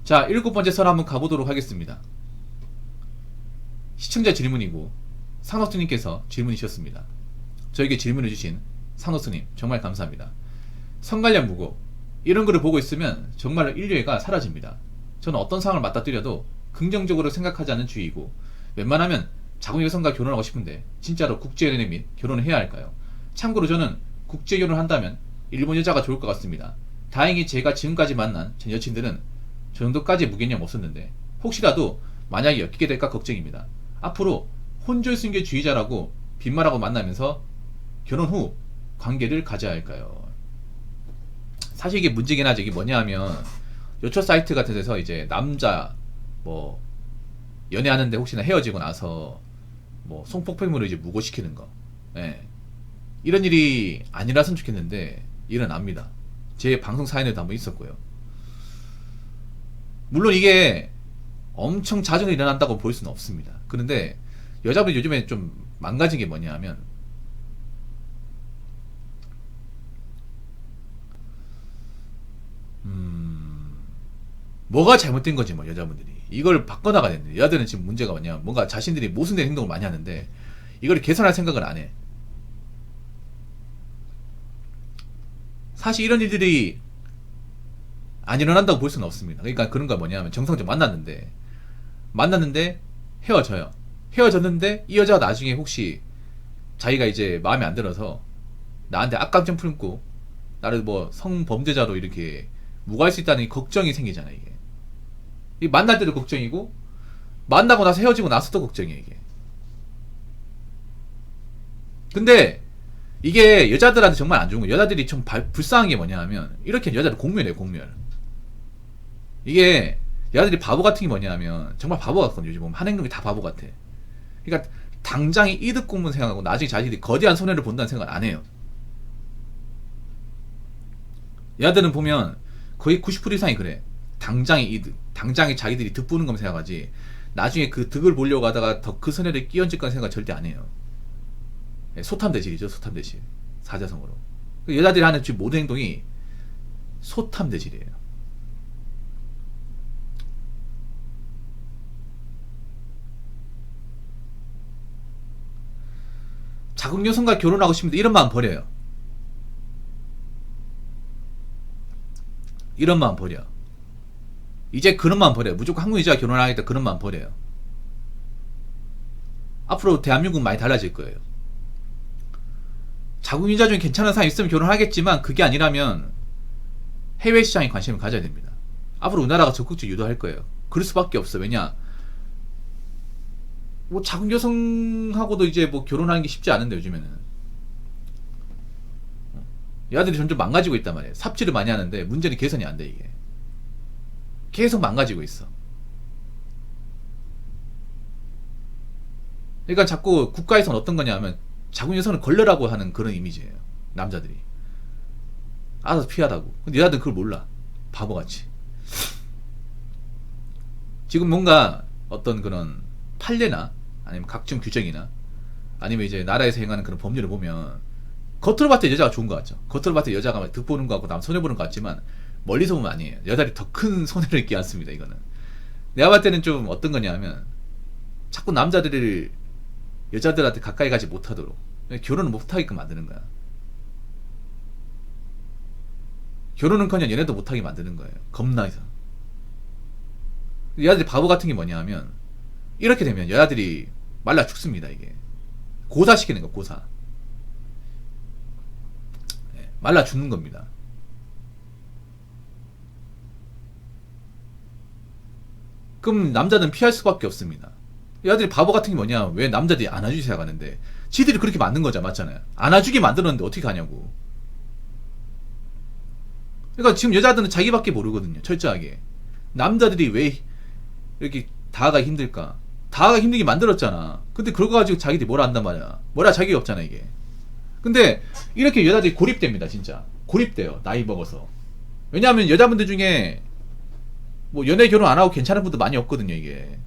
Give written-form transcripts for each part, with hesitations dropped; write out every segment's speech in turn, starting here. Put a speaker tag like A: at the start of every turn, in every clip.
A: 자, 7번째 선 한번 가보도록 하겠습니다. 시청자 질문이고 상호스님께서 질문이셨습니다. 저에게 질문을 주신 상호스님 정말 감사합니다. 성관련 무고 이런 거를 보고 있으면 정말로 인류애가 사라집니다. 저는 어떤 상황을 맞닥뜨려도 긍정적으로 생각하지 않는 주의이고 웬만하면 자국 여성과 결혼하고 싶은데 진짜로 국제연애 및 결혼을 해야 할까요? 참고로 저는 국제결혼을 한다면 일본 여자가 좋을 것 같습니다. 다행히 제가 지금까지 만난 전 여친들은 저 정도까지 무개념 없었는데 혹시라도 만약에 엮이게 될까 걱정입니다. 앞으로 혼절순결주의자라고 빈말하고 만나면서 결혼 후 관계를 가져야 할까요? 사실 이게 문제긴 하죠. 이게 뭐냐 하면 요처 사이트 같은 데서 이제 남자 뭐 연애하는데 혹시나 헤어지고 나서 뭐 성폭행으로 이제 무고시키는 거, 예. 이런 일이 아니라선 좋겠는데 일어납니다. 제 방송 사연에도 한번 있었고요. 물론 이게 엄청 자주 일어난다고 볼 수는 없습니다. 그런데 여자분이 요즘에 좀 망가진 게 뭐냐 하면 뭐가 잘못된 건지 뭐 여자분들이 이걸 바꿔나가야 되는데 여자들은 지금 문제가 뭐냐면 뭔가 자신들이 모순된 행동을 많이 하는데 이걸 개선할 생각을 안 해. 사실 이런 일들이 안 일어난다고 볼 수는 없습니다. 그러니까 그런 거 뭐냐면 정상적으로 만났는데 헤어져요. 헤어졌는데 이 여자가 나중에 혹시 자기가 이제 마음에 안 들어서 나한테 악감정 품고 나를 뭐 성범죄자로 이렇게 무고할 수 있다는 걱정이 생기잖아요. 이게 만날 때도 걱정이고 만나고 나서 헤어지고 나서도 걱정이에요. 이게 근데 이게 여자들한테 정말 안 좋은 거예요. 여자들이 좀 불쌍한 게 뭐냐 하면 이렇게 여자들 공멸해요. 공멸. 이게 여자들이 바보 같은 게 뭐냐 하면 정말 바보 같거든요. 요즘 보면 한 행동이 다 바보 같아. 그러니까 당장에 이득 공문 생각하고 나중에 자신들이 거대한 손해를 본다는 생각을 안 해요. 여자들은 보면 거의 90% 이상이 그래. 당장의 이득, 당장에 자기들이 득 보는 것만 생각하지 나중에 그 득을 보려고 하다가 더 그 손해를 끼얹을 거라는 생각 절대 안 해요. 소탐대질이죠. 소탐대질. 사자성어로. 여자들이 하는 지금 모든 행동이 소탐대질이에요. 자국 여성과 결혼하고 싶은데 이런 마음 버려요. 이런 마음 버려. 이제 그런 마음 버려요. 무조건 한국 여자와 결혼하겠다 그런 마음 버려요. 앞으로 대한민국 많이 달라질 거예요. 자국 여자 중에 괜찮은 사람 있으면 결혼하겠지만 그게 아니라면 해외 시장에 관심을 가져야 됩니다. 앞으로 우리나라가 적극적으로 유도할 거예요. 그럴 수밖에 없어. 왜냐? 뭐 자국 여성하고도 이제 뭐 결혼하는 게 쉽지 않은데 요즘에는 여자들이 점점 망가지고 있단 말이에요. 삽질을 많이 하는데 문제는 개선이 안 돼. 이게 계속 망가지고 있어. 그러니까 자꾸 국가에서는 어떤 거냐 하면 자국 여성을 걸러라고 하는 그런 이미지예요. 남자들이 알아서 피하다고. 근데 여자들은 그걸 몰라. 바보같이. 지금 뭔가 어떤 그런 판례나 아니면 각종 규정이나 아니면 이제 나라에서 행하는 그런 법률을 보면 겉으로 봤을 때 여자가 좋은 것 같죠. 겉으로 봤을 때 여자가 득보는 것 같고 남 손해보는 것 같지만 멀리서 보면 아니에요. 여자들이 더 큰 손해를 끼얹습니다. 이거는 내가 봤을 때는 좀 어떤 거냐 하면 자꾸 남자들을 여자들한테 가까이 가지 못하도록 결혼을 못하게끔 만드는 거야. 결혼은커녕 얘네도 못하게 만드는 거예요. 겁나서. 여자들이 바보 같은 게 뭐냐 하면 이렇게 되면 여자들이 말라 죽습니다. 이게 고사시키는 거. 고사. 말라 죽는 겁니다. 그럼 남자는 피할 수밖에 없습니다. 여자들이 바보 같은 게 뭐냐, 왜 남자들이 안아주기 시작하는데 지들이 그렇게 만든 거잖아. 맞잖아요. 안아주게 만들었는데 어떻게 가냐고. 그러니까 지금 여자들은 자기밖에 모르거든요. 철저하게. 남자들이 왜 이렇게 다가가 힘들까? 다가가 힘들게 만들었잖아. 근데 그거 가지고 자기들이 뭐라 한단 말이야. 뭐라 자격이 없잖아 이게. 근데 이렇게 여자들이 고립됩니다. 진짜 고립돼요. 나이 먹어서. 왜냐하면 여자분들 중에 뭐 연애 결혼 안 하고 괜찮은 분도 많이 없거든요. 이게.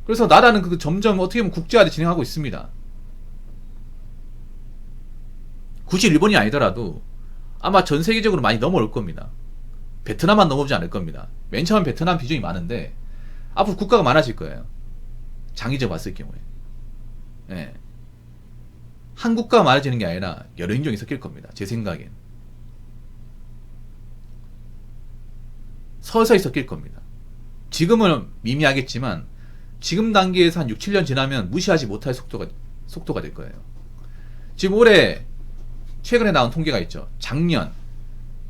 A: 그래서 나라는 그 점점 어떻게 보면 국제화를 진행하고 있습니다. 굳이 일본이 아니더라도 아마 전 세계적으로 많이 넘어올 겁니다. 베트남만 넘어오지 않을 겁니다. 맨 처음 베트남 비중이 많은데 앞으로 국가가 많아질 거예요. 장기적 봤을 경우에. 예. 한 국가가 많아지는 게 아니라 여러 인종이 섞일 겁니다. 제 생각엔. 서서히 섞일 겁니다. 지금은 미미하겠지만 지금 단계에서 한 6, 7년 지나면 무시하지 못할 속도가 될 거예요. 지금 올해 최근에 나온 통계가 있죠. 작년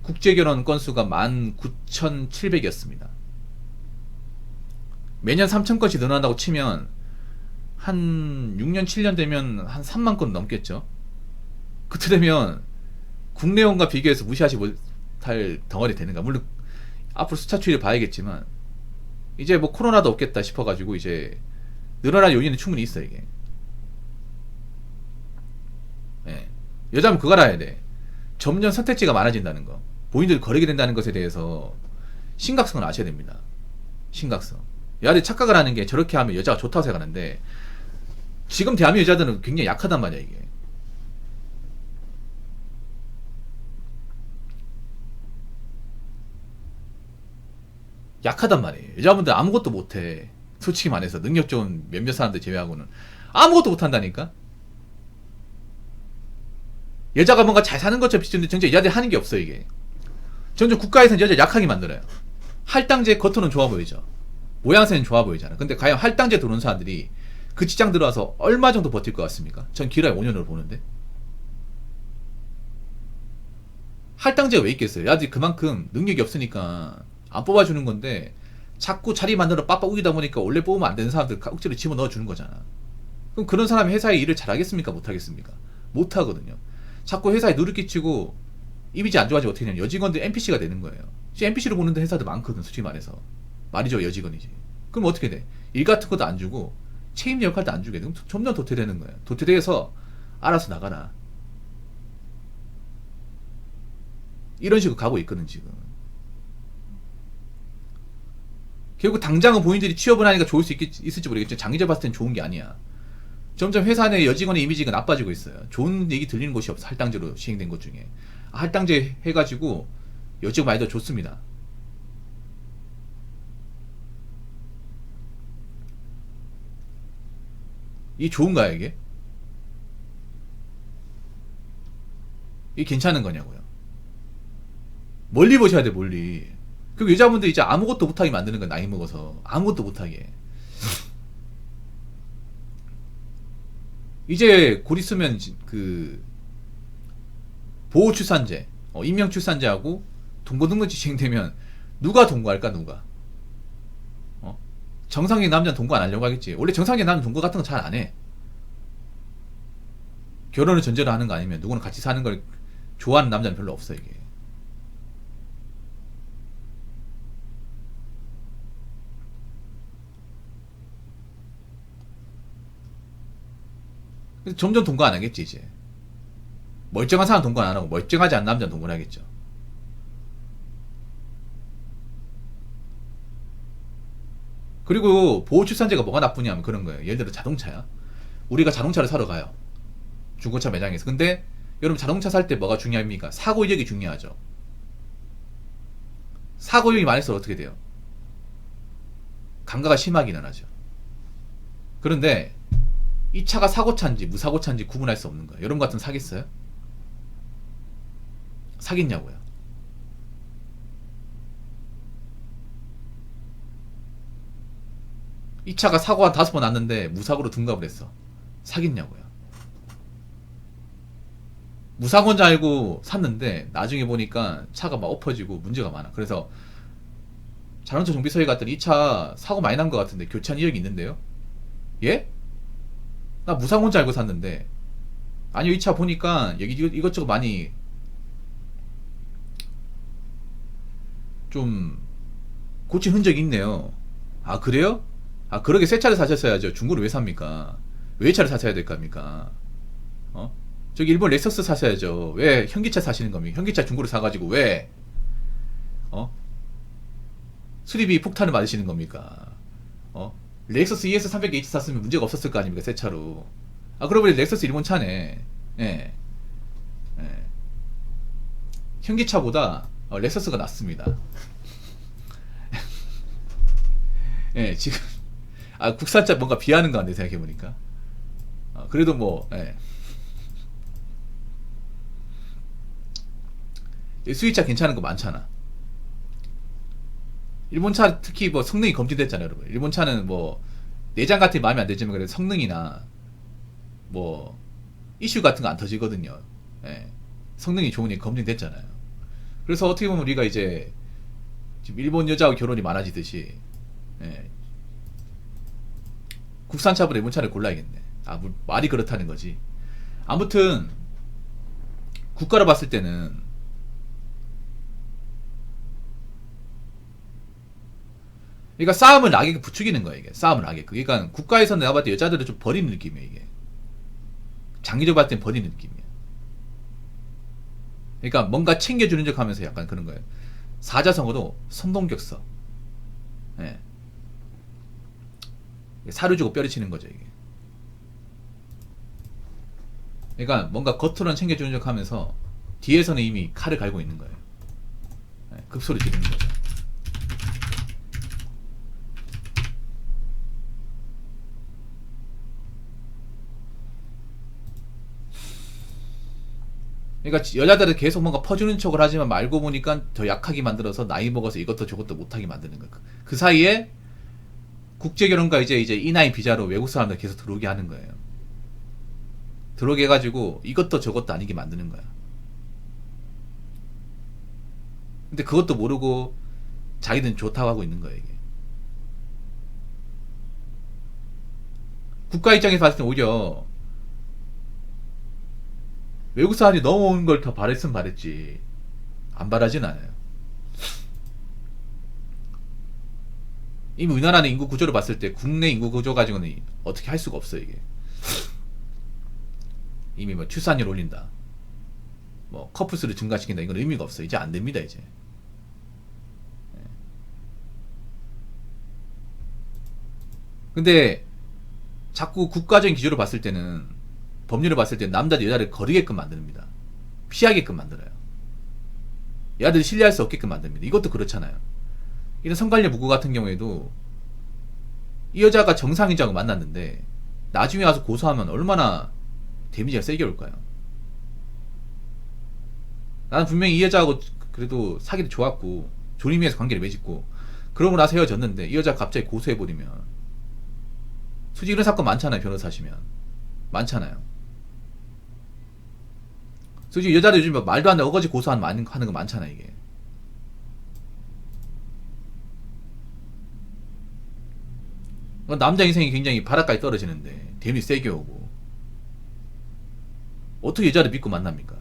A: 국제결혼 건수가 19,700이었습니다. 매년 3,000건씩 늘어난다고 치면 한 6년, 7년 되면 한 3만 건 넘겠죠. 그때 되면 국내용과 비교해서 무시하지 못할 덩어리 되는가. 물론 앞으로 숫자 추이를 봐야겠지만 이제 뭐 코로나도 없겠다 싶어가지고 이제 늘어날 요인은 충분히 있어 이게. 예. 여자면 그걸 알아야 돼. 점점 선택지가 많아진다는 거. 본인들이 거르게 된다는 것에 대해서 심각성을 아셔야 됩니다. 심각성. 여자들이 착각을 하는 게 저렇게 하면 여자가 좋다고 생각하는데 지금 대한민국 여자들은 굉장히 약하단 말이야 이게. 약하단 말이에요. 여자분들 아무것도 못해. 솔직히 말해서 능력 좋은 몇몇 사람들 제외하고는 아무것도 못한다니까. 여자가 뭔가 잘 사는 것처럼 비추는데 정작 여자들이 하는 게 없어 이게. 점점 국가에서는 여자를 약하게 만들어요. 할당제 겉으로는 좋아 보이죠. 모양새는 좋아 보이잖아. 근데 과연 할당제 들어오는 사람들이 그 직장 들어와서 얼마 정도 버틸 것 같습니까? 전 길어야 5년으로 보는데. 할당제가 왜 있겠어요? 야들이 그만큼 능력이 없으니까 안 뽑아주는 건데 자꾸 자리 만들어 빡빡 우기다 보니까 원래 뽑으면 안 되는 사람들 억지로 집어넣어 주는 거잖아. 그럼 그런 사람이 회사에 일을 잘하겠습니까? 못하겠습니까? 못하거든요. 자꾸 회사에 누를 끼치고 이미지 안 좋아지면 어떻게 되냐면 여직원들 NPC가 되는 거예요. 지금 NPC로 보는 회사도 많거든. 솔직히 말해서 말이죠. 여직원이지. 그럼 어떻게 돼? 일 같은 것도 안 주고 책임자 역할도 안 주게 되면 점점 도태되는 거예요. 도태돼서 알아서 나가라. 이런 식으로 가고 있거든 지금. 결국 당장은 본인들이 취업을 하니까 좋을 수 있을지 모르겠지만 장기적 봤을 땐 좋은 게 아니야. 점점 회사 내 여직원의 이미지가 나빠지고 있어요. 좋은 얘기 들리는 곳이 없어. 할당제로 시행된 것 중에. 할당제 해가지고 여직원 많이 더 좋습니다. 이게 좋은가요 이게? 이게 괜찮은 거냐고요. 멀리 보셔야 돼 멀리. 그리고 여자분들 이제 아무것도 못하게 만드는 거야. 나이 먹어서 아무것도 못하게. 이제 곧 있으면 그 보호출산제, 임명출산제하고 동거등록제 시행되면 누가 동거할까 누가? 정상인 남자는 동거 안 하려고 하겠지. 원래 정상인 남자는 동거 같은 거 잘 안 해. 결혼을 전제로 하는 거 아니면 누구는 같이 사는 걸 좋아하는 남자는 별로 없어 이게. 그래서 점점 동거 안 하겠지 이제. 멀쩡한 사람 동거 안 하고 멀쩡하지 않은 남자는 동거를 하겠죠. 그리고 보호출산제가 뭐가 나쁘냐면 그런 거예요. 예를 들어 자동차야. 우리가 자동차를 사러 가요. 중고차 매장에서. 근데 여러분 자동차 살 때 뭐가 중요합니까? 사고 이력이 중요하죠. 사고 이력이 많을수록 어떻게 돼요? 감가가 심하게 일어나죠. 그런데 이 차가 사고차인지 무사고차인지 구분할 수 없는 거예요. 여러분 같으면 사겠어요? 사겠냐고요. 이 차가 사고 한 5번 났는데 무사고로 둔갑을 했어. 사겠냐고요. 무사고인 줄 알고 샀는데 나중에 보니까 차가 막 엎어지고 문제가 많아. 그래서 자동차 정비소에 갔더니 이 차 사고 많이 난 것 같은데 교체한 이력이 있는데요? 예? 나 무사고인 줄 알고 샀는데 아니요 이 차 보니까 여기 이것저것 많이 좀 고친 흔적이 있네요. 아 그래요? 아 그러게 새 차를 사셨어야죠. 중고를 왜 삽니까? 왜 차를 사셔야 될 겁니까? 저기 일본 렉서스 사셔야죠. 왜 현기차 사시는 겁니까? 현기차 중고를 사가지고 왜 수리비 폭탄을 맞으시는 겁니까? 렉서스 ES300H 샀으면 문제가 없었을 거 아닙니까? 새 차로. 아 그러고 보니 렉서스 일본 차네. 예. 현기차보다 렉서스가 낫습니다. 예, 지금 국산차 뭔가 비하는 거 같네 생각해보니까. 그래도 뭐 수입차 괜찮은 거 많잖아. 일본 차 특히 뭐 성능이 검증됐잖아요, 여러분. 일본 차는 뭐 내장 같은 게 마음에 안 들지만 그래도 성능이나 뭐 이슈 같은 거 안 터지거든요. 예. 성능이 좋으니 검증됐잖아요. 그래서 어떻게 보면 우리가 이제 지금 일본 여자하고 결혼이 많아지듯이 국산차보다 일본 차를 골라야겠네. 말이 그렇다는 거지. 아무튼 국가로 봤을 때는 그러니까 싸움을 악에 부추기는 거야 이게. 싸움을 악에. 그러니까 국가에서 내가 봤을 때 여자들을 좀 버리는 느낌이야 이게. 장기적으로 봤을 땐 버리는 느낌이야. 그러니까 뭔가 챙겨주는 척 하면서 약간 그런 거예요. 사자성어로 선동격서. 예. 사료 주고 뼈를 치는 거죠 이게. 그러니까 뭔가 겉으로는 챙겨주는 척 하면서 뒤에서는 이미 칼을 갈고 있는 거예요. 예. 급소리 지르는 거죠. 그러니까 여자들은 계속 뭔가 퍼주는 척을 하지만 말고 보니까 더 약하게 만들어서 나이 먹어서 이것도 저것도 못하게 만드는 거야. 그 사이에 국제결혼과 이제 E9 비자로 외국 사람들 계속 들어오게 하는 거예요. 들어오게 해가지고 이것도 저것도 아니게 만드는 거야. 근데 그것도 모르고 자기는 좋다고 하고 있는 거예요 이게. 국가 입장에서 봤을 때 오히려 외국 사람이 넘어오는 걸 더 바랬으면 바랬지. 안 바라진 않아요. 이미 우리나라는 인구 구조를 봤을 때 국내 인구 구조 가지고는 어떻게 할 수가 없어요 이게. 이미 뭐 출산율 올린다, 뭐 커플수를 증가시킨다, 이건 의미가 없어. 이제 안 됩니다 이제. 근데 자꾸 국가적인 기조를 봤을 때는, 법률을 봤을 때는 남자들 여자를 거리게끔 만듭니다. 피하게끔 만들어요. 여자들이 신뢰할 수 없게끔 만듭니다. 이것도 그렇잖아요. 이런 성관계 부부 같은 경우에도 이 여자가 정상인자하고 만났는데 나중에 와서 고소하면 얼마나 데미지가 세게 올까요? 나는 분명히 이 여자하고 그래도 사귀도 좋았고 좋은 의미에서 관계를 맺었고 그러고 나서 헤어졌는데 이 여자가 갑자기 고소해버리면, 솔직히 이런 사건 많잖아요. 변호사시면 많잖아요. 솔직히 여자들 요즘 말도 안 되는 어거지 고소하는 거 많잖아 이게. 남자 인생이 굉장히 바닥까지 떨어지는데 데미지 세게 오고 어떻게 여자를 믿고 만납니까?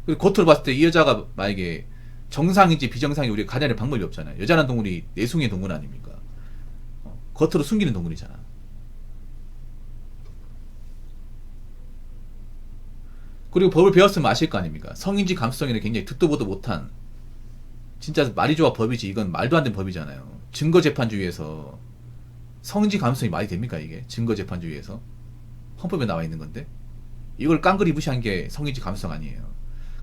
A: 그리고 겉으로 봤을 때 이 여자가 만약에 정상인지 비정상인지 우리가 가려낼 방법이 없잖아요. 여자라는 동물이 내숭의 동물 아닙니까? 겉으로 숨기는 동물이잖아. 그리고 법을 배웠으면 아실 거 아닙니까? 성인지 감수성에는 굉장히 듣도 보도 못한, 진짜 말이 좋아 법이지 이건 말도 안 되는 법이잖아요. 증거재판주의에서 성인지 감수성이 말이 됩니까 이게? 증거재판주의에서 헌법에 나와 있는 건데 이걸 깡그리 무시한 게 성인지 감수성 아니에요.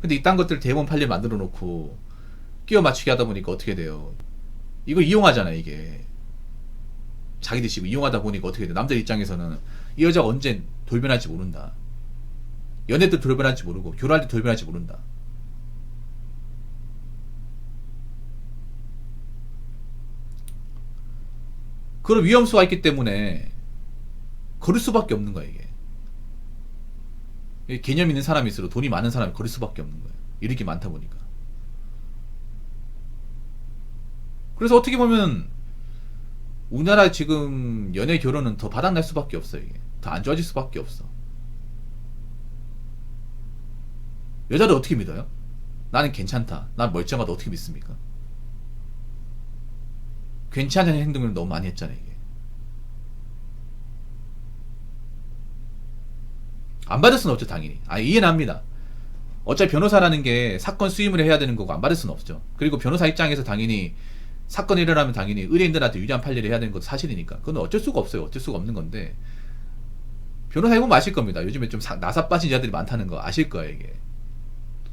A: 근데 이딴 것들 대법원 판례 만들어 놓고 끼워 맞추게 하다 보니까 어떻게 돼요? 이걸 이용하잖아요 이게. 자기들 식으로 이용하다 보니까 어떻게 돼? 남자 입장에서는 이 여자가 언제 돌변할지 모른다. 연애 때 돌변할지 모르고 결혼할 때 돌변할지 모른다. 그런 위험수가 있기 때문에 거릴 수밖에 없는 거야 이게. 개념 있는 사람일수록 돈이 많은 사람이 거릴 수밖에 없는 거예요. 이렇게 많다 보니까. 그래서 어떻게 보면 우리나라 지금 연애 결혼은 더 바닥날 수밖에 없어요 이게. 더 안 좋아질 수밖에 없어. 여자를 어떻게 믿어요? 나는 괜찮다, 난 멀쩡하다, 어떻게 믿습니까? 괜찮은 행동을 너무 많이 했잖아요 이게. 안 받을 수는 없죠 당연히. 이해는 합니다. 어차피 변호사라는 게 사건 수임을 해야 되는 거고 안 받을 수는 없죠. 그리고 변호사 입장에서 당연히 사건이 일어나면 당연히 의뢰인들한테 유리한 판례를 해야 되는 것도 사실이니까 그건 어쩔 수가 없어요. 어쩔 수가 없는 건데, 변호사 해보면 아실 겁니다. 요즘에 좀 나사 빠진 여자들이 많다는 거 아실 거예요 이게.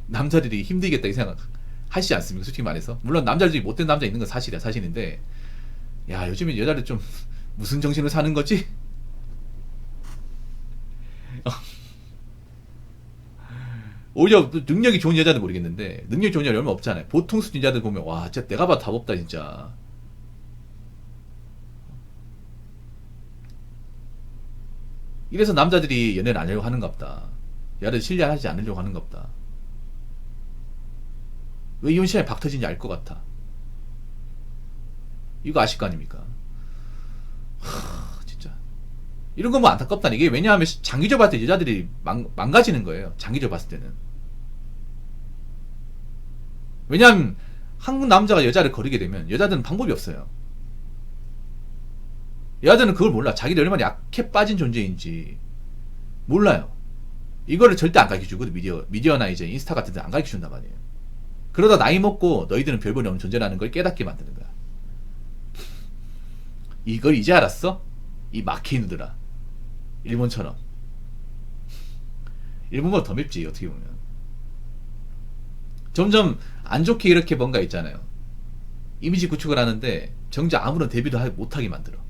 A: 남자들이 힘들겠다 이 생각 하시지 않습니까? 솔직히 말해서. 물론 남자들이 못된 남자 있는 건 사실이야, 사실인데, 야, 요즘에 여자들 좀 무슨 정신으로 사는 거지? 오히려 능력이 좋은 여자는 모르겠는데, 능력이 좋은 여자 얼마 없잖아요. 보통 수준 여자들 보면, 와, 진짜 내가 봐도 답 없다, 진짜. 이래서 남자들이 연애를 안 하려고 하는가 보다. 여자들 신뢰하지 않으려고 하는가 보다. 왜 이혼 시간에 박 터진지 알 것 같아. 이거 아실 거 아닙니까? 진짜. 이런 건 뭐 안타깝다니. 이게 왜냐하면 장기적으로 봤을 때 여자들이 망가지는 거예요. 장기적으로 봤을 때는. 왜냐하면 한국 남자가 여자를 거르게 되면 여자들은 방법이 없어요. 여자들은 그걸 몰라. 자기들 얼마나 약해 빠진 존재인지 몰라요. 이거를 절대 안 가르쳐주거든. 미디어나 이제 인스타 같은 데 안 가르쳐준단 말이에요. 그러다 나이 먹고 너희들은 별볼이 없는 존재라는 걸 깨닫게 만드는 거야. 이걸 이제 알았어? 이 마케이누들아. 일본처럼. 일본보다 더 맵지, 어떻게 보면. 점점 안 좋게 이렇게 뭔가 있잖아요. 이미지 구축을 하는데 정작 아무런 대비도 못하게 만들어.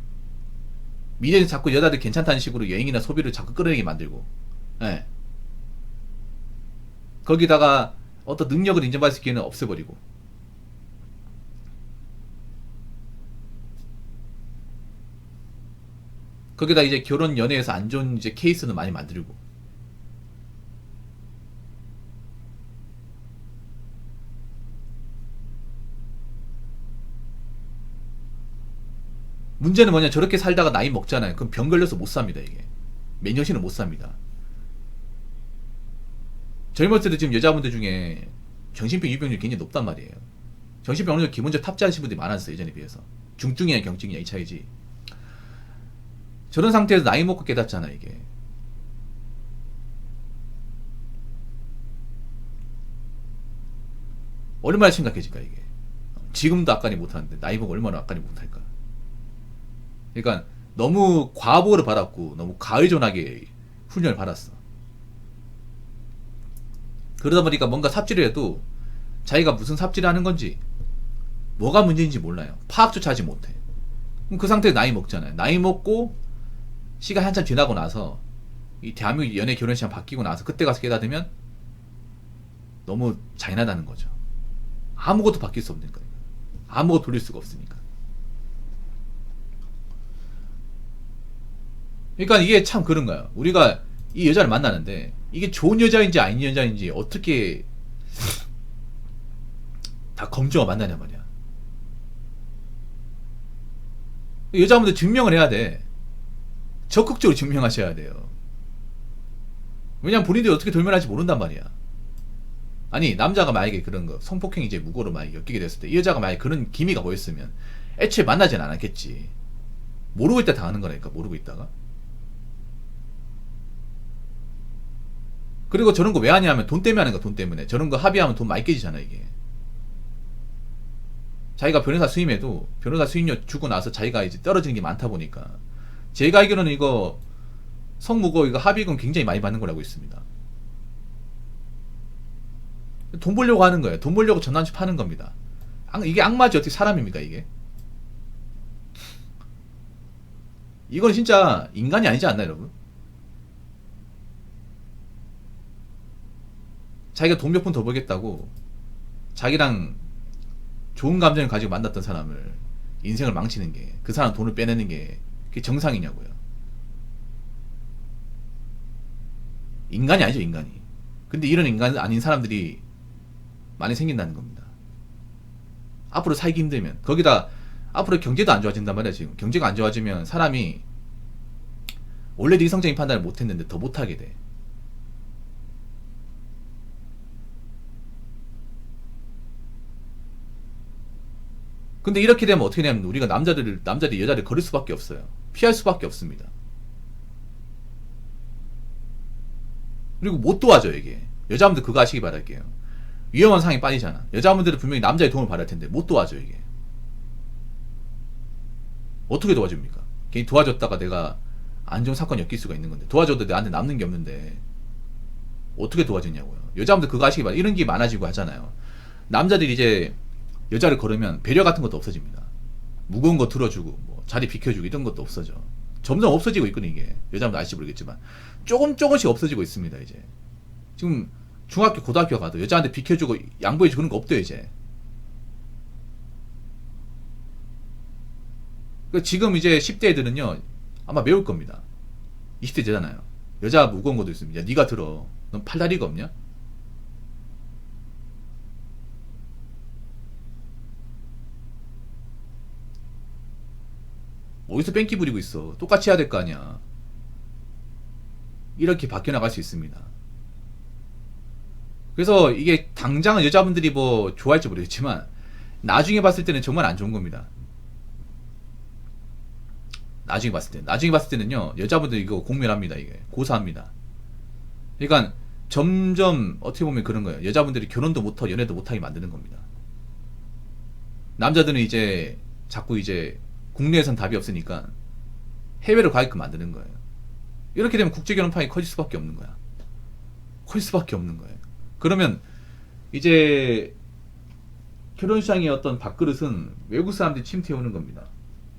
A: 미래는 자꾸 여자들 괜찮다는 식으로 여행이나 소비를 자꾸 끌어내게 만들고, 예. 거기다가 어떤 능력을 인정받을 수 있기는 없애버리고. 거기다 이제 결혼 연애에서 안 좋은 이제 케이스는 많이 만들고. 문제는 뭐냐, 저렇게 살다가 나이 먹잖아요. 그럼 병 걸려서 못 삽니다, 이게. 몇 년씩은 못 삽니다. 젊었을 때 지금 여자분들 중에 정신병 유병률이 굉장히 높단 말이에요. 정신병 어느 정도 기본적으로 탑재하신 분들이 많았어요, 예전에 비해서. 중증이냐 경증이냐 이 차이지. 저런 상태에서 나이 먹고 깨닫잖아, 이게. 얼마나 심각해질까, 이게. 지금도 아까니 못하는데 나이 먹고 얼마나 아까니 못할까. 그러니까 너무 과보를 받았고 너무 과의존하게 훈련을 받았어. 그러다 보니까 뭔가 삽질을 해도 자기가 무슨 삽질을 하는 건지, 뭐가 문제인지 몰라요. 파악조차 하지 못해. 그럼 그 상태에 나이 먹잖아요. 나이 먹고 시간이 한참 지나고 나서 이 대한민국 연애 결혼 시간 바뀌고 나서 그때 가서 깨닫으면 너무 잔인하다는 거죠. 아무것도 바뀔 수 없는 거예요. 아무것도 돌릴 수가 없으니까. 그러니까 이게 참 그런 거야. 우리가 이 여자를 만나는데 이게 좋은 여자인지 아닌 여자인지 어떻게 다 검증을 만나냐 말이야. 여자분들 증명을 해야 돼. 적극적으로 증명하셔야 돼요. 왜냐면 본인들이 어떻게 돌면할지 모른단 말이야. 아니, 남자가 만약에 그런 거 성폭행 이제 무고로 만약에 엮이게 됐을 때 이 여자가 만약에 그런 기미가 보였으면 애초에 만나진 않았겠지. 모르고 있다 당하는 거라니까. 모르고 있다가. 그리고 저런 거 왜 하냐면 돈 때문에 하는 거야. 돈 때문에. 저런 거 합의하면 돈 많이 깨지잖아, 이게. 자기가 변호사 수임해도 변호사 수임료 주고 나서 자기가 이제 떨어지는 게 많다 보니까. 제가 알기로는 이거 성무고 이거 합의금 굉장히 많이 받는 거라고 있습니다. 돈 벌려고 하는 거예요. 돈 벌려고 전환치 파는 겁니다. 이게 악마지 어떻게 사람입니까, 이게? 이건 진짜 인간이 아니지 않나, 여러분? 자기가 돈 몇 푼 더 벌겠다고 자기랑 좋은 감정을 가지고 만났던 사람을 인생을 망치는 게, 그 사람 돈을 빼내는 게 그게 정상이냐고요. 인간이 아니죠, 인간이. 근데 이런 인간 아닌 사람들이 많이 생긴다는 겁니다. 앞으로 살기 힘들면, 거기다 앞으로 경제도 안 좋아진단 말이야. 지금 경제가 안 좋아지면 사람이 원래도 이성적인 판단을 못했는데 더 못하게 돼. 근데 이렇게 되면 어떻게 되냐면 우리가 남자들이 여자를 거릴 수밖에 없어요. 피할 수밖에 없습니다. 그리고 못 도와줘요, 이게. 여자분들 그거 아시기 바랄게요. 위험한 상황에 빠지잖아. 여자분들은 분명히 남자의 도움을 받을 텐데 못 도와줘, 이게. 어떻게 도와줍니까? 괜히 도와줬다가 내가 안 좋은 사건이 엮일 수가 있는 건데, 도와줘도 나한테 남는 게 없는데 어떻게 도와줬냐고요. 여자분들 그거 아시기 바랄게요. 이런 게 많아지고 하잖아요. 남자들이 이제 여자를 걸으면 배려 같은 것도 없어집니다. 무거운 거 들어주고 뭐 자리 비켜주고 이런 것도 없어져. 점점 없어지고 있거든 이게. 여자분들 아실지 모르겠지만 조금씩 없어지고 있습니다. 이제 지금 중학교 고등학교 가도 여자한테 비켜주고 양보해주고 그런 거 없대요 이제. 지금 이제 10대 애들은요 아마 매울 겁니다. 20대 되잖아요. 여자 무거운 것도 있습니다. 야, 네가 들어. 넌 팔다리가 없냐? 어디서 뺑기 부리고 있어. 똑같이 해야 될 거 아니야. 이렇게 바뀌어 나갈 수 있습니다. 그래서 이게 당장은 여자분들이 뭐 좋아할지 모르겠지만 나중에 봤을 때는 정말 안 좋은 겁니다. 나중에 봤을 때는요 여자분들 이거 공멸합니다. 이게 고사합니다. 그러니까 점점 어떻게 보면 그런 거예요. 여자분들이 결혼도 못하고 연애도 못하게 만드는 겁니다. 남자들은 이제 자꾸 이제 국내에선 답이 없으니까 해외로 가게끔 만드는 거예요. 이렇게 되면 국제결혼판이 커질 수밖에 없는 거야. 커질 수밖에 없는 거예요. 그러면 이제 결혼시장의 어떤 밥그릇은 외국 사람들이 침투해오는 겁니다.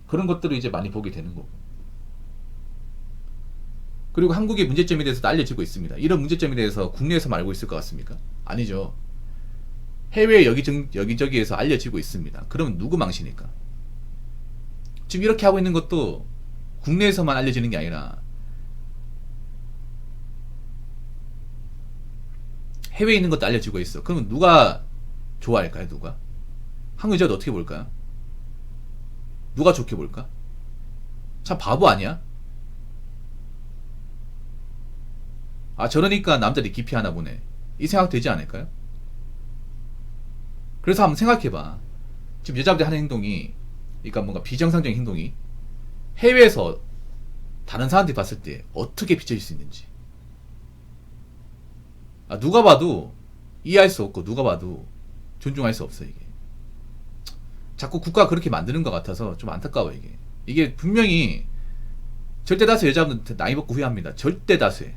A: 그런 것들을 이제 많이 보게 되는 거고. 그리고 한국의 문제점에 대해서도 알려지고 있습니다. 이런 문제점에 대해서 국내에서 알고 있을 것 같습니까? 아니죠. 해외 여기저기에서 알려지고 있습니다. 그러면 누구 망신일까? 지금 이렇게 하고 있는 것도 국내에서만 알려지는 게 아니라 해외에 있는 것도 알려지고 있어. 그러면 누가 좋아할까요? 누가? 한국 여자도 어떻게 볼까요? 누가 좋게 볼까? 참 바보 아니야? 아 저러니까 남자들이 기피하나 보네. 이 생각 되지 않을까요? 그래서 한번 생각해봐. 지금 여자분들이 하는 행동이 그러니까 뭔가 비정상적인 행동이 해외에서 다른 사람들이 봤을 때 어떻게 비춰질 수 있는지. 아, 누가 봐도 이해할 수 없고 누가 봐도 존중할 수 없어. 이게 자꾸 국가가 그렇게 만드는 것 같아서 좀 안타까워. 이게 분명히 절대다수 여자분들 나이 먹고 후회합니다. 절대다수에.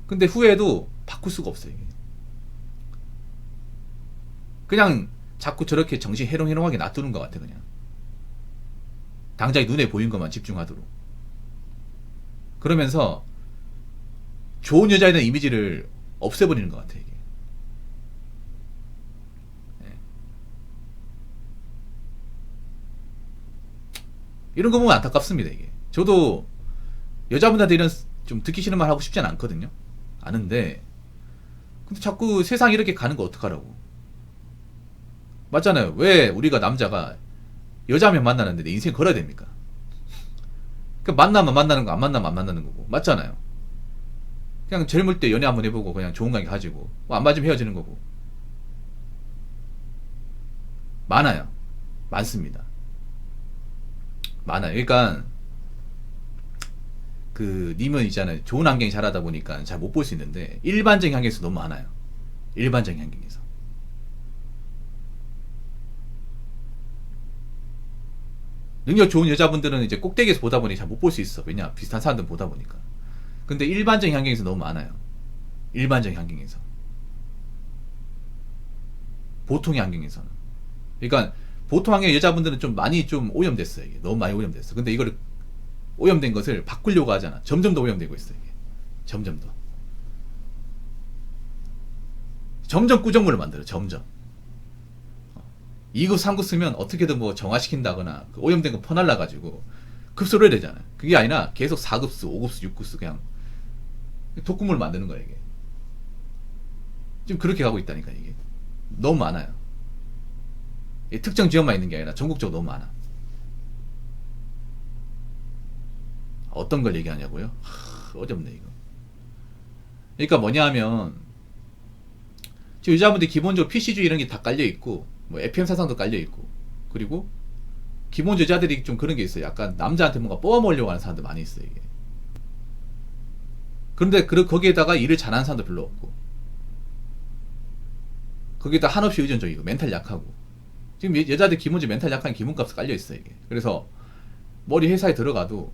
A: 근데 후회해도 바꿀 수가 없어요. 이게. 그냥 자꾸 저렇게 정신 해롱해롱하게 놔두는 것 같아. 그냥 당장에 눈에 보인 것만 집중하도록. 그러면서 좋은 여자에 대한 이미지를 없애버리는 것 같아. 이게. 네. 이런 거 보면 안타깝습니다. 이게. 저도 여자분한테 이런 좀 듣기 싫은 말 하고 싶진 않거든요. 아는데 근데 자꾸 세상 이렇게 가는 거 어떡하라고. 맞잖아요. 왜 우리가 남자가 여자면 만나는데 내 인생 걸어야 됩니까? 그 만나면 만나는 거, 안 만나면 안 만나는 거고. 맞잖아요. 그냥 젊을 때 연애 한번 해보고 그냥 좋은 관계 가지고 뭐 안 맞으면 헤어지는 거고. 많아요. 많습니다. 많아요. 그러니까 그 님은 있잖아요. 좋은 환경이 자라다 보니까 잘 못 볼 수 있는데 일반적인 환경에서 너무 많아요. 일반적인 환경에서. 능력 좋은 여자분들은 이제 꼭대기에서 보다 보니 잘 못 볼 수 있어. 왜냐? 비슷한 사람들 보다 보니까. 근데 일반적인 환경에서 너무 많아요. 일반적인 환경에서. 보통의 환경에서는. 그러니까 보통 환경의 여자분들은 좀 많이 좀 오염됐어요. 이게. 너무 많이 오염됐어. 근데 이걸 오염된 것을 바꾸려고 하잖아. 점점 더 오염되고 있어요. 이게. 점점 더. 점점 꾸정물을 만들어. 점점. 2급, 3급 쓰면 어떻게든 뭐 정화시킨다거나 그 오염된 거 퍼날라가지고 급수를 해야 되잖아요. 그게 아니라 계속 4급수, 5급수, 6급수 그냥 독극물을 만드는 거야 이게. 지금 그렇게 가고 있다니까 이게. 너무 많아요. 특정 지역만 있는 게 아니라 전국적으로 너무 많아. 어떤 걸 얘기하냐고요? 어렵네 이거. 그러니까 뭐냐 하면 지금 여자분들이 기본적으로 PC주의 이런 게 다 깔려있고 뭐 FM 사상도 깔려있고 그리고 기본 여자들이 좀 그런 게 있어요. 약간 남자한테 뭔가 뽑아먹으려고 하는 사람들 많이 있어요 이게. 그런데 거기에다가 일을 잘하는 사람도 별로 없고 거기에다 한없이 의존적이고 멘탈 약하고 지금 여자들 기본적으로 멘탈 약한 기본값이 깔려있어요 이게. 그래서 머리 회사에 들어가도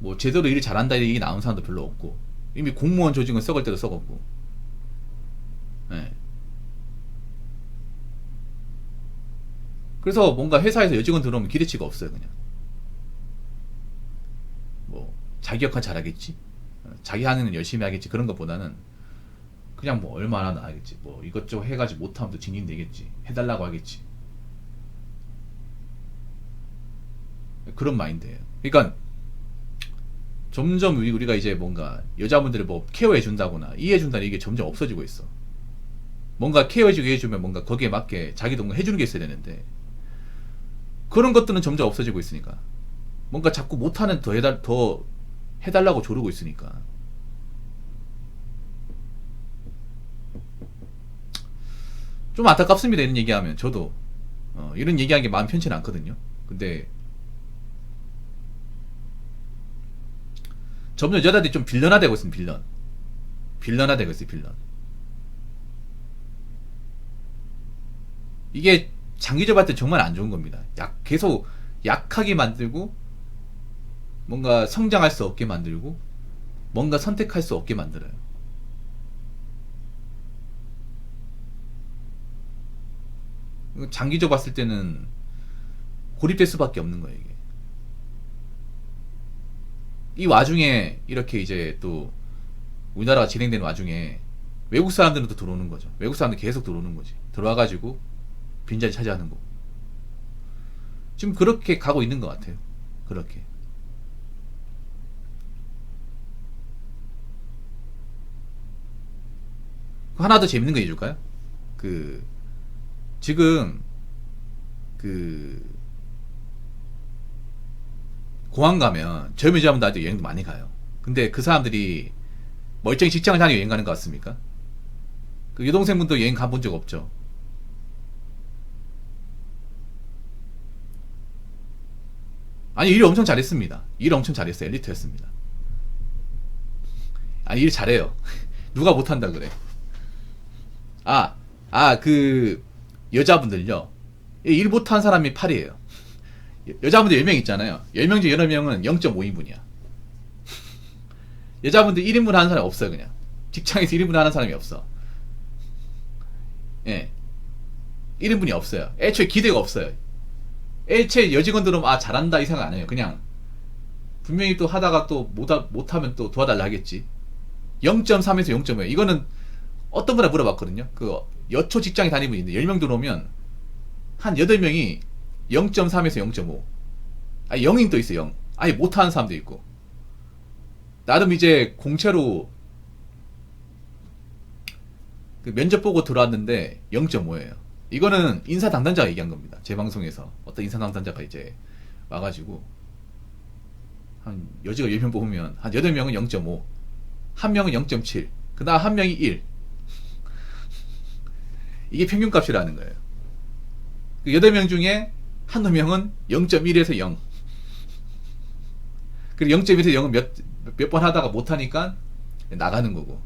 A: 뭐 제대로 일을 잘한다 얘기 나온 사람도 별로 없고 이미 공무원 조직은 썩을 때도 썩었고 예. 그래서 뭔가 회사에서 여직원 들어오면 기대치가 없어요. 그냥 뭐 자기 역할 잘하겠지, 자기 하는 일 열심히 하겠지, 그런 것보다는 그냥 뭐 얼마나 나가겠지, 뭐 이것저것 해가지고 못하면 또 징징대겠지, 해달라고 하겠지, 그런 마인드예요. 그러니까 점점 우리가 이제 뭔가 여자분들을 뭐 케어해준다거나 이해해준다는 이게 점점 없어지고 있어. 뭔가 케어해주고 해주면 뭔가 거기에 맞게 자기도 뭔가 해주는 게 있어야 되는데, 그런 것들은 점점 없어지고 있으니까 뭔가 자꾸 못하는 더 해달라고 조르고 있으니까 좀 안타깝습니다. 이런 얘기하면 저도 이런 얘기하는 게 마음 편치는 않거든요. 근데 점점 여자들이 좀 빌런화되고 있습니다. 빌런화되고 있어요. 빌런. 이게 장기적으로 봤을 때 정말 안 좋은 겁니다. 계속 약하게 만들고, 뭔가 성장할 수 없게 만들고, 뭔가 선택할 수 없게 만들어요. 장기적으로 봤을 때는 고립될 수밖에 없는 거예요, 이게. 이 와중에 이렇게 이제 또 우리나라가 진행되는 와중에 외국 사람들은 또 들어오는 거죠. 외국 사람들 계속 들어오는 거지. 들어와가지고 빈자리 차지하는 거. 지금 그렇게 가고 있는 것 같아요. 그렇게. 하나 더 재밌는 거 해줄까요? 지금 공항 가면 젊은 여자분들 아직 여행도 많이 가요. 근데 그 사람들이 멀쩡히 직장을 다니고 여행 가는 것 같습니까? 그 여동생분도 여행 가본 적 없죠? 아니, 일 엄청 잘했습니다. 일 엄청 잘했어요. 엘리트였습니다. 아니, 일 잘해요. 누가 못한다 그래. 여자분들요. 일 못한 사람이 8이에요. 여자분들 10명 있잖아요. 10명 중 8명은 0.5인분이야. 여자분들 1인분 하는 사람이 없어요, 그냥. 직장에서 1인분 하는 사람이 없어. 예. 1인분이 없어요. 애초에 기대가 없어요. 애초에 여직원들은 잘한다 이 생각 안 해요. 그냥 분명히 또 하다가 또 못하면 또 도와달라 하겠지. 0.3에서 0.5. 이거는 어떤 분한테 물어봤거든요. 여초 직장에 다니는 분인데 10명 들어오면 한 8명이 0.3에서 0.5. 아니, 0인 또 있어요. 0. 아니, 못하는 사람도 있고. 나름 이제 공채로 면접 보고 들어왔는데 0.5예요. 이거는 인사 담당자가 얘기한 겁니다. 제 방송에서 어떤 인사 담당자가 이제 와가지고 한 여지가 10명 뽑으면 한 8명은 0.5, 한 명은 0.7, 그 다음 한 명이 1. 이게 평균값이라는 거예요. 8명 중에 한두 명은 0.1에서 0. 그리고 0.1에서 0은 몇 번 하다가 못하니까 나가는 거고.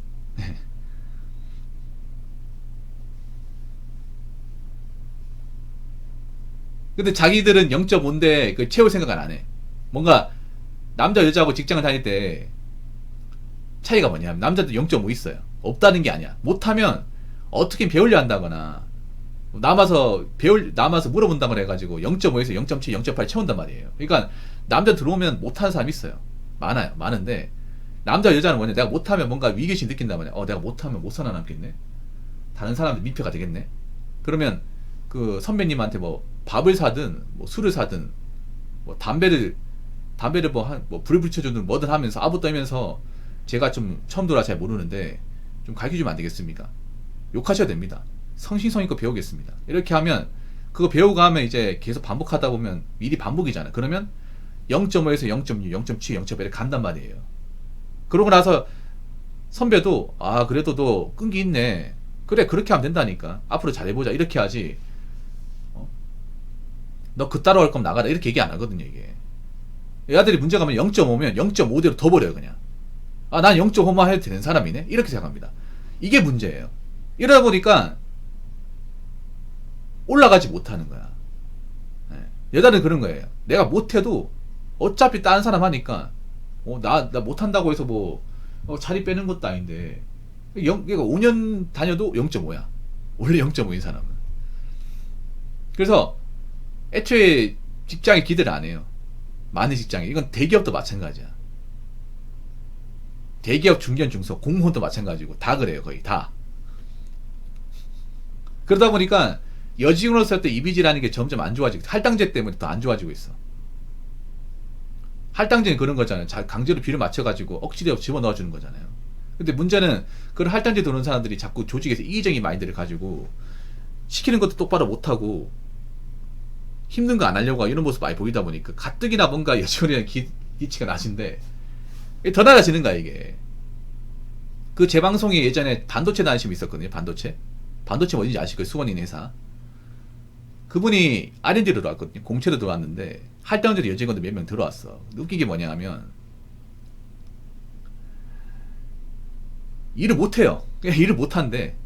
A: 근데 자기들은 0.5인데 채울 생각은 안 해. 뭔가 남자 여자하고 직장을 다닐 때 차이가 뭐냐면, 남자도 0.5 있어요. 없다는 게 아니야. 못하면 어떻게 배우려 한다거나 남아서 물어본다고 해가지고 0.5에서 0.7, 0.8 채운단 말이에요. 그러니까 남자 들어오면 못하는 사람 있어요. 많아요. 많은데 남자 여자는 뭐냐, 내가 못하면 뭔가 위기의식 느낀단 말이야. 내가 못하면 못 살아남겠네, 다른 사람들 민폐가 되겠네. 그러면 그 선배님한테 뭐 밥을 사든 뭐 술을 사든 뭐 담배를 뭐 불을 붙여주든 뭐든 하면서 아부 떨면서, 제가 좀 처음 들어와 잘 모르는데 좀 가르쳐주면 안 되겠습니까? 욕하셔야 됩니다. 성심성의껏 배우겠습니다. 이렇게 하면, 그거 배우고 하면 이제 계속 반복하다 보면 일이 반복이잖아. 그러면 0.5에서 0.6, 0.7, 0.8에 간단 말이에요. 그러고 나서 선배도 그래도 너 끈기 있네, 그래 그렇게 하면 된다니까, 앞으로 잘해보자, 이렇게 하지. 너 그 따라올 거면 나가라, 이렇게 얘기 안 하거든요. 이게 애들이 문제가 면 0.5면 0.5대로 더 버려요. 그냥 난 0.5만 해도 되는 사람이네, 이렇게 생각합니다. 이게 문제예요. 이러다 보니까 올라가지 못하는 거야. 여자는 그런 거예요. 내가 못해도 어차피 다른 사람 하니까 나 못한다고 해서 뭐 자리 빼는 것도 아닌데 그러니까 5년 다녀도 0.5야. 원래 0.5인 사람은. 그래서 애초에 직장에 기대를 안 해요. 많은 직장에. 이건 대기업도 마찬가지야. 대기업, 중견, 중소, 공무원도 마찬가지고 다 그래요. 거의 다. 그러다 보니까 여직원으로서 할 때 이미지라는 게 점점 안 좋아지고, 할당제 때문에 더 안 좋아지고 있어. 할당제는 그런 거잖아요. 강제로 비를 맞춰가지고 억지로 집어넣어주는 거잖아요. 근데 문제는 그런 할당제 도는 사람들이 자꾸 조직에서 이기적인 마인드를 가지고 시키는 것도 똑바로 못하고 힘든 거 안 하려고 하고 이런 모습 많이 보이다 보니까 가뜩이나 뭔가 여직원이라는 기치가 낮은데 더 낮아지는 거야 이게. 그 제 방송에 예전에 반도체 다니시면 있었거든요. 반도체 어딘지 아실 거예요. 수원인 회사. 그분이 R&D로 들어왔거든요. 공채로 들어왔는데 할당제로 여직원들 몇 명 들어왔어. 웃긴 게 뭐냐 하면 일을 못해요. 그냥 일을 못한대.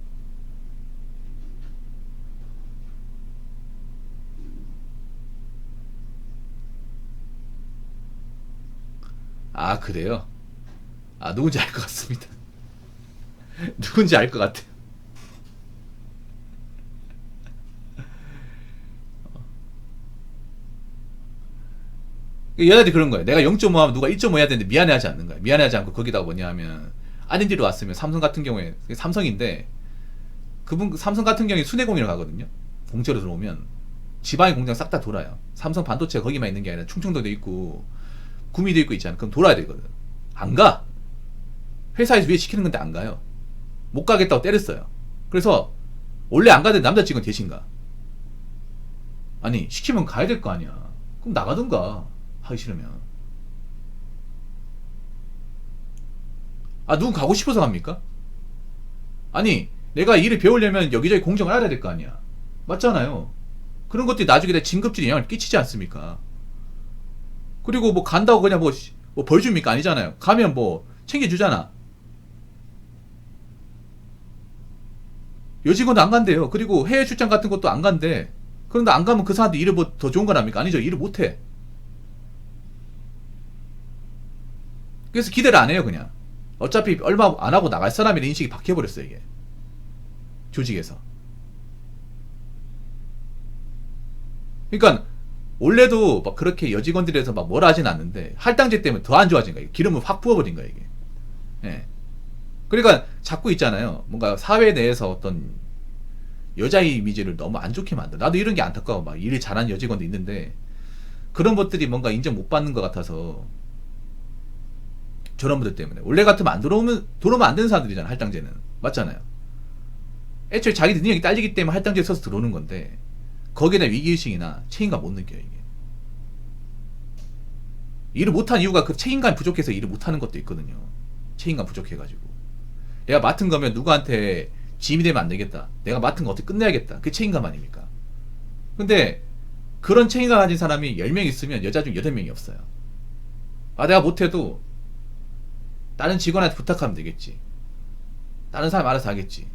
A: 아 그래요? 아 누군지 알 것 같습니다. 누군지 알 것 같아요. 여자들이 그런 거예요. 내가 0.5 하면 누가 1.5 해야 되는데 미안해하지 않는 거야. 미안해하지 않고 거기다가 뭐냐 하면 R&D로 왔으면 삼성 같은 경우에 삼성인데 그분 삼성 같은 경우에 순회공인을 가거든요. 공채로 들어오면 지방의 공장 싹 다 돌아요. 삼성 반도체 거기만 있는 게 아니라 충청도도 있고 구미도 있고 있잖아. 그럼 돌아야 되거든. 안 가. 회사에서 왜 시키는 건데 안 가요. 못 가겠다고 때렸어요. 그래서 원래 안 가던 남자 직원 대신 가. 아니 시키면 가야 될 거 아니야. 그럼 나가든가. 하기 싫으면. 아 누군 가고 싶어서 갑니까? 아니 내가 일을 배우려면 여기저기 공정을 알아야 될 거 아니야. 맞잖아요. 그런 것들이 나중에 내 진급질에 영향을 끼치지 않습니까? 그리고 뭐 간다고 그냥 뭐 벌 줍니까? 아니잖아요. 가면 뭐 챙겨주잖아. 여직원도 안 간대요. 그리고 해외 출장 같은 것도 안 간대. 그런데 안 가면 그 사람한테 일을 뭐 더 좋은 거랍니까? 아니죠. 일을 못해. 그래서 기대를 안 해요, 그냥. 어차피 얼마 안 하고 나갈 사람이라는 인식이 바뀌어버렸어요, 이게. 조직에서. 그러니까, 원래도 막 그렇게 여직원들에서 막 뭐라 하진 않는데, 할당제 때문에 더 안 좋아진 거예요. 기름을 확 부어버린 거예요, 이게. 예. 그러니까, 자꾸 있잖아요. 뭔가 사회 내에서 어떤 여자 이미지를 너무 안 좋게 만들어. 나도 이런 게 안타까워. 막 일 잘하는 여직원도 있는데, 그런 것들이 뭔가 인정 못 받는 것 같아서, 저런 분들 때문에. 원래 같으면 들어오면 안 되는 사람들이잖아, 할당제는. 맞잖아요. 애초에 자기들 능력이 딸리기 때문에 할당제에 써서 들어오는 건데, 거기에 대한 위기의식이나 책임감 못 느껴요, 이게. 일을 못한 이유가 그 책임감이 부족해서 일을 못하는 것도 있거든요. 책임감 부족해가지고. 내가 맡은 거면 누구한테 짐이 되면 안 되겠다. 내가 맡은 거 어떻게 끝내야겠다. 그게 책임감 아닙니까? 근데, 그런 책임감 가진 사람이 10명 있으면 여자 중 8명이 없어요. 아, 내가 못해도, 다른 직원한테 부탁하면 되겠지. 다른 사람 알아서 하겠지.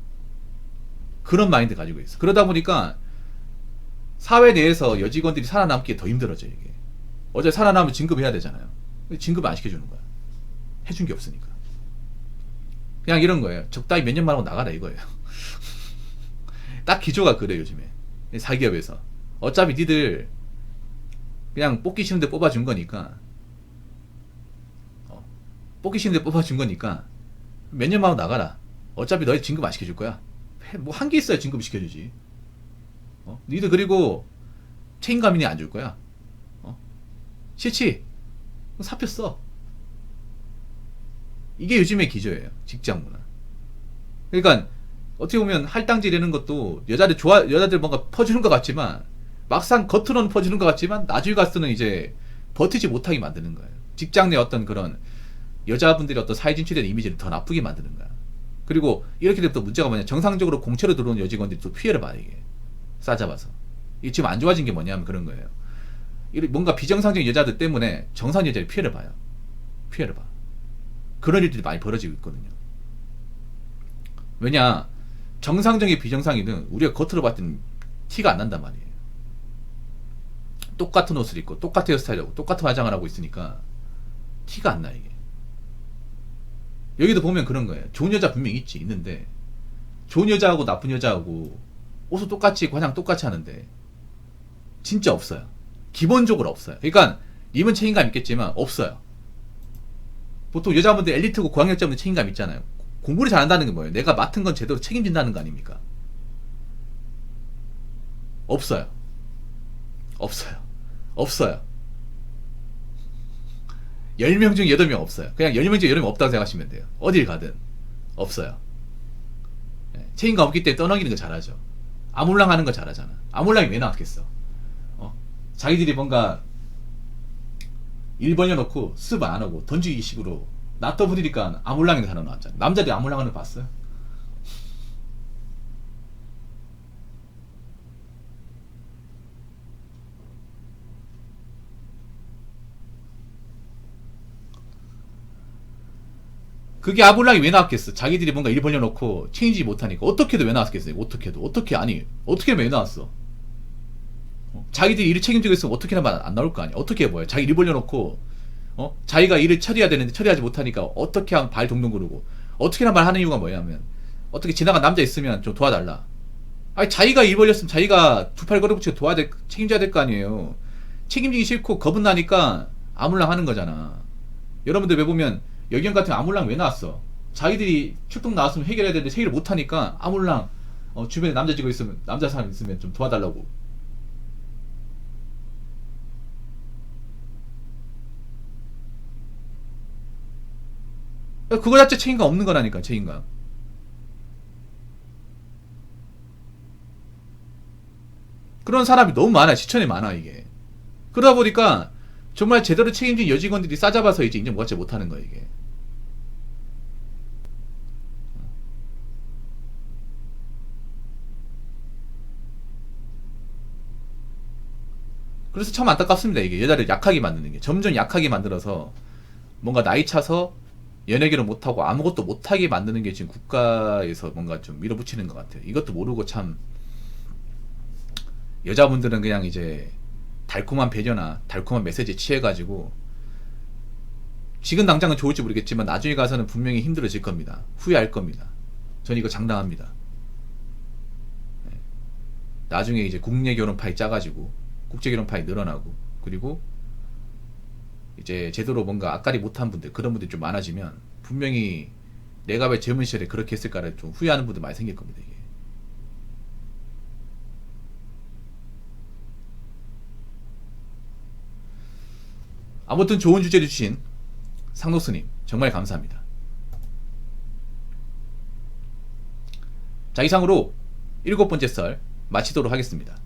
A: 그런 마인드 가지고 있어. 그러다 보니까 사회 내에서 여직원들이 살아남기에 더 힘들어져 이게. 어제 살아남으면 진급해야 되잖아요. 진급 안 시켜주는 거야. 해준 게 없으니까. 그냥 이런 거예요. 적당히 몇 년만 하고 나가라 이거예요. 딱 기조가 그래 요즘에. 사기업에서. 어차피 니들 그냥 뽑기 싫은데 뽑아준 거니까 몇 년만 하고 나가라. 어차피 너희 진급 안 시켜줄 거야. 뭐 한 게 있어야 진급 시켜주지. 니들 그리고 책임감이니 안 줄 거야. 싫지? 사표 써. 이게 요즘의 기조예요. 직장 문화. 그러니까 어떻게 보면 할당제라는 것도 여자들 뭔가 퍼주는 것 같지만 막상 겉으로는 퍼주는 것 같지만 나중에 가서는 이제 버티지 못하게 만드는 거예요. 직장 내 어떤 그런 여자분들이 어떤 사회 진출된 이미지를 더 나쁘게 만드는 거야. 그리고 이렇게 되면 또 문제가 뭐냐. 정상적으로 공채로 들어오는 여직원들이 또 피해를 봐요, 이게. 싸잡아서. 이게 지금 안 좋아진 게 뭐냐면 그런 거예요. 뭔가 비정상적인 여자들 때문에 정상 여자들이 피해를 봐요. 피해를 봐. 그런 일들이 많이 벌어지고 있거든요. 왜냐, 정상적인 비정상이든 우리가 겉으로 봤을 땐 티가 안 난단 말이에요. 똑같은 옷을 입고 똑같은 헤어스타일하고 똑같은 화장을 하고 있으니까 티가 안 나, 이게. 여기도 보면 그런 거예요. 좋은 여자 분명히 있는데 좋은 여자하고 나쁜 여자하고 옷을 똑같이 입고 화장 똑같이 하는데 진짜 없어요. 기본적으로 없어요. 그러니까 님은 책임감 있겠지만 없어요. 보통 여자분들 엘리트고 고학력자분들 책임감 있잖아요. 공부를 잘한다는 게 뭐예요? 내가 맡은 건 제대로 책임진다는 거 아닙니까? 없어요. 없어요. 없어요. 10명 중 8명 없어요. 그냥 10명 중 8명 없다고 생각하시면 돼요. 어딜 가든 없어요. 책임감 없기 때문에 떠넘기는 거 잘하죠. 아몰랑 하는 거 잘하잖아. 아몰랑이 왜 나왔겠어? 자기들이 뭔가 일 벌려놓고 습 안 하고 던지기 식으로 놔둬 부리니까 아몰랑이 하나 나왔잖아. 남자들이 아몰랑 하는 거 봤어요? 그게 아몰랑이 왜 나왔겠어? 자기들이 뭔가 일 벌려놓고 체인지 못하니까. 어떻게도 왜 나왔겠어요? 어떻게 아니 어떻게 왜 나왔어? 자기들이 일을 책임지고 있으면 어떻게 하면 안 나올 거 아니야. 어떻게 뭐야? 자기 일 벌려놓고 자기가 일을 처리해야 되는데 처리하지 못하니까 어떻게 하면 발 동동 구르고 어떻게나 말하는 이유가 뭐냐면 어떻게 지나간 남자 있으면 좀 도와달라. 아니 자기가 일 벌렸으면 자기가 두 팔 걸어붙이고 책임져야 될 거 아니에요. 책임지기 싫고 겁은 나니까 아몰랑 하는 거잖아. 여러분들 왜 보면 여기형 같은 아몰랑 왜 나왔어? 자기들이 출동 나왔으면 해결해야 되는데 해결을 못하니까 아몰랑 주변에 남자 지고 있으면 남자 사람 있으면 좀 도와달라고. 그거 자체 책임감 없는 거라니까. 책임감. 그런 사람이 너무 많아. 시천에 많아 이게. 그러다 보니까 정말 제대로 책임진 여직원들이 싸잡아서 이제 인정 받지 못하는 거야 이게. 그래서 참 안타깝습니다 이게. 여자를 약하게 만드는 게 점점 약하게 만들어서 뭔가 나이 차서 연예계를 못하고 아무것도 못하게 만드는 게 지금 국가에서 뭔가 좀 밀어붙이는 것 같아요. 이것도 모르고 참 여자분들은 그냥 이제 달콤한 배려나 달콤한 메시지에 취해가지고 지금 당장은 좋을지 모르겠지만 나중에 가서는 분명히 힘들어질 겁니다. 후회할 겁니다. 전 이거 장담합니다. 나중에 이제 국내 결혼 파이 짜가지고 국제 결혼 파이 늘어나고 그리고 이제 제대로 뭔가 앞가리 못한 분들 그런 분들이 좀 많아지면 분명히 내가 왜 젊은 시절에 그렇게 했을까를 좀 후회하는 분들 많이 생길 겁니다 이게. 아무튼 좋은 주제 주신 상노스님 정말 감사합니다. 자 이상으로 7번째 썰 마치도록 하겠습니다.